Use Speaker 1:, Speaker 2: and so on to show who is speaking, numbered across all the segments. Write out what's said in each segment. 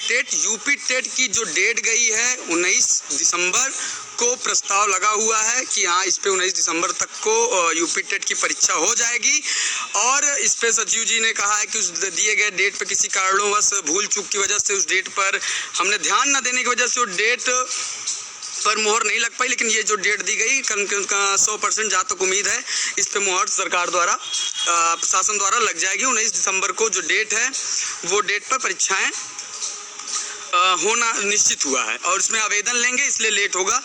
Speaker 1: TET UP TET की जो date गई है 19 दिसंबर को प्रस्ताव लगा हुआ है कि हाँ इस पे 19 दिसंबर तक को यूपी टेट की परीक्षा हो जाएगी। और इस पे सचिव जी ने कहा है कि उस दिए गए डेट पे किसी कारणवश भूल चूक की वजह से उस डेट पर हमने ध्यान न देने की वजह से वो डेट पर मोहर नहीं लग पाई, लेकिन ये जो डेट दी गई 100% जहाँ तक उम्मीद है इस पे मोहर सरकार द्वारा प्रशासन द्वारा लग जाएगी। 19 दिसंबर को जो डेट है वो डेट पर परीक्षाएं होना निश्चित हुआ है और इसमें आवेदन लेंगे इसलिए लेट होगा।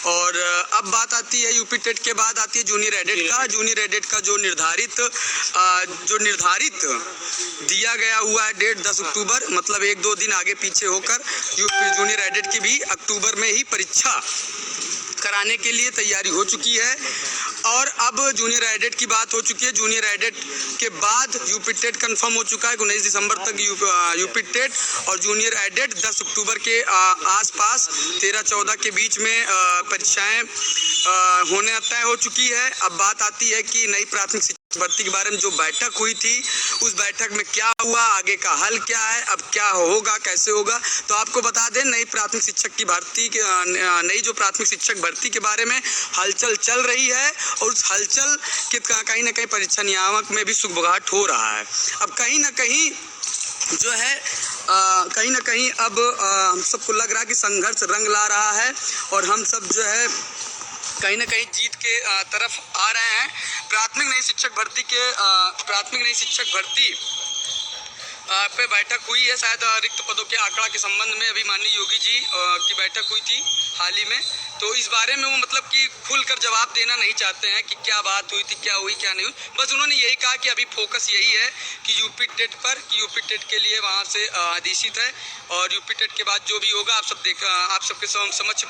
Speaker 1: और अब बात आती है यूपी टेट के बाद आती है जूनियर एडेट का। जूनियर एडेट का जो निर्धारित दिया गया हुआ है डेट 10 अक्टूबर, मतलब 1-2 दिन आगे पीछे होकर यूपी जूनियर एडेट की भी अक्टूबर में ही परीक्षा कराने के लिए तैयारी हो चुकी है। और अब जूनियर एडेट की बात हो चुकी है। जूनियर एडेट के बाद यूपी टेट कंफर्म हो चुका है 19 दिसंबर तक यूपी टेट और जूनियर एडेट 10 अक्टूबर के आसपास 13-14 के बीच में परीक्षाएं होने तय हो चुकी है। अब बात आती है कि नई प्राथमिक शिक्षा भर्ती के बारे में जो बैठक हुई थी उस बैठक में क्या हुआ, आगे का हल क्या है, अब क्या होगा, कैसे होगा। तो आपको बता दें नई प्राथमिक शिक्षक की भर्ती नई जो प्राथमिक शिक्षक भर्ती के बारे में हलचल चल रही है और उस हलचल के कहीं ना कहीं परीक्षा नियामक में भी सुगबुगाहट हो रहा है। अब कहीं ना कहीं जो है कहीं ना कहीं अब हम सबको लग रहा है कि संघर्ष रंग ला रहा है और हम सब जो है कहीं ना कहीं जीत के तरफ आ रहे हैं। प्राथमिक नई शिक्षक भर्ती पे बैठक हुई है, शायद रिक्त पदों के आंकड़ा के संबंध में अभी माननीय योगी जी की बैठक हुई थी हाल ही में। तो इस बारे में वो मतलब कि खुलकर जवाब देना नहीं चाहते हैं कि क्या बात हुई थी, क्या हुई क्या नहीं हुई। बस उन्होंने यही कहा कि अभी फोकस यही है कि यूपी टेट पर, कि यूपी टेट के लिए वहाँ से आदेशित है और यूपी टेट के बाद जो भी होगा आप सबके समक्ष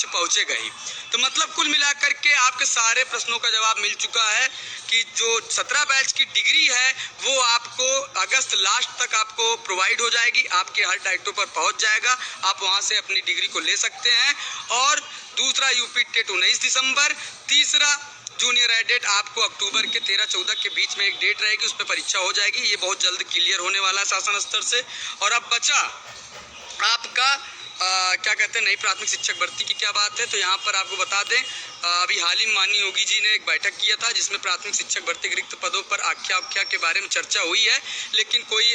Speaker 1: पहुंचेगा ही। तो मतलब कुल मिलाकर के आपके सारे प्रश्नों का जवाब मिल चुका है कि जो 17 बैच की डिग्री है वो आपको अगस्त लास्ट तक आपको प्रोवाइड हो जाएगी, आपके हर डायरेक्टर पर पहुंच जाएगा, आप वहां से अपनी डिग्री को ले सकते हैं। और दूसरा यूपी टेट 19 दिसंबर, तीसरा जूनियर एडेट आपको अक्टूबर के 13-14 के बीच में एक डेट रहेगी, उस पर परीक्षा हो जाएगी। ये बहुत जल्द क्लियर होने वाला है शासन स्तर से। और अब बचा आपका क्या कहते हैं नई प्राथमिक शिक्षक भर्ती की क्या बात है। तो यहाँ पर आपको बता दें अभी हाल ही माननीय योगी जी ने एक बैठक किया था जिसमें प्राथमिक शिक्षक भर्ती के रिक्त पदों पर आख्या के बारे में चर्चा हुई है, लेकिन कोई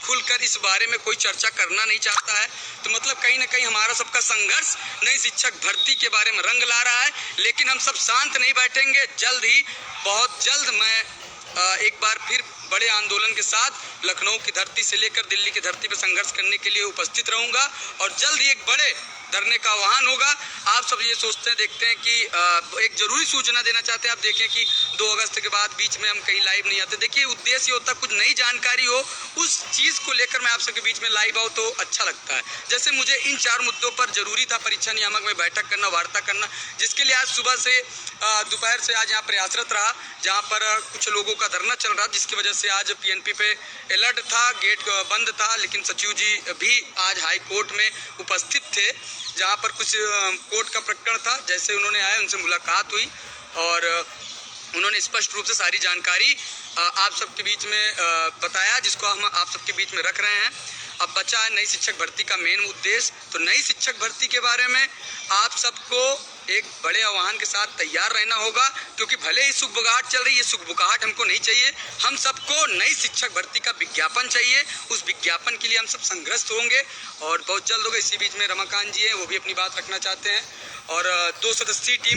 Speaker 1: खुलकर इस बारे में कोई चर्चा करना नहीं चाहता है। तो मतलब कहीं ना कहीं हमारा सबका संघर्ष नई शिक्षक भर्ती के बारे में रंग ला रहा है, लेकिन हम सब शांत नहीं बैठेंगे। जल्द ही, बहुत जल्द मैं एक बार फिर बड़े आंदोलन के साथ लखनऊ की धरती से लेकर दिल्ली की धरती पर संघर्ष करने के लिए उपस्थित रहूंगा और जल्द ही एक बड़े धरने का आह्वान होगा। आप सब ये सोचते हैं, देखते हैं कि एक जरूरी सूचना देना चाहते हैं। आप देखें कि 2 अगस्त के बाद बीच में हम कहीं लाइव नहीं आते। देखिए उद्देश्य होता कुछ नई जानकारी हो, उस चीज़ को लेकर मैं आप सबके बीच में लाइव आऊँ तो अच्छा लगता है। जैसे मुझे इन 4 मुद्दों पर जरूरी था परीक्षा नियामक में बैठक करना, वार्ता करना, जिसके लिए आज सुबह से दोपहर से आज यहाँ प्रयासरत रहा, जहाँ पर कुछ लोगों का धरना चल रहा, जिसकी वजह से आज पीएनपी पे अलर्ट था, गेट बंद था। लेकिन सचिव जी भी आज हाई कोर्ट में उपस्थित थे जहाँ पर कुछ कोर्ट का प्रकरण था। जैसे उन्होंने आए उनसे मुलाकात हुई और उन्होंने स्पष्ट रूप से सारी जानकारी आप सबके बीच में बताया, जिसको हम आप सबके बीच में रख रहे हैं। अब बचा है नई शिक्षक भर्ती का मेन उद्देश्य। तो नई शिक्षक भर्ती के बारे में आप सबको एक बड़े आह्वान के साथ तैयार रहना होगा, क्योंकि भले ही सुगबुगाहट चल रही है, सुगबुगाहट हमको नहीं चाहिए। हम सबको नई शिक्षक भर्ती का विज्ञापन चाहिए, उस विज्ञापन के लिए हम सब संघर्ष होंगे और बहुत जल्द होगा। इसी बीच में रमाकांत जी हैं, वो भी अपनी बात रखना चाहते हैं और 2 सदस्यीय टीम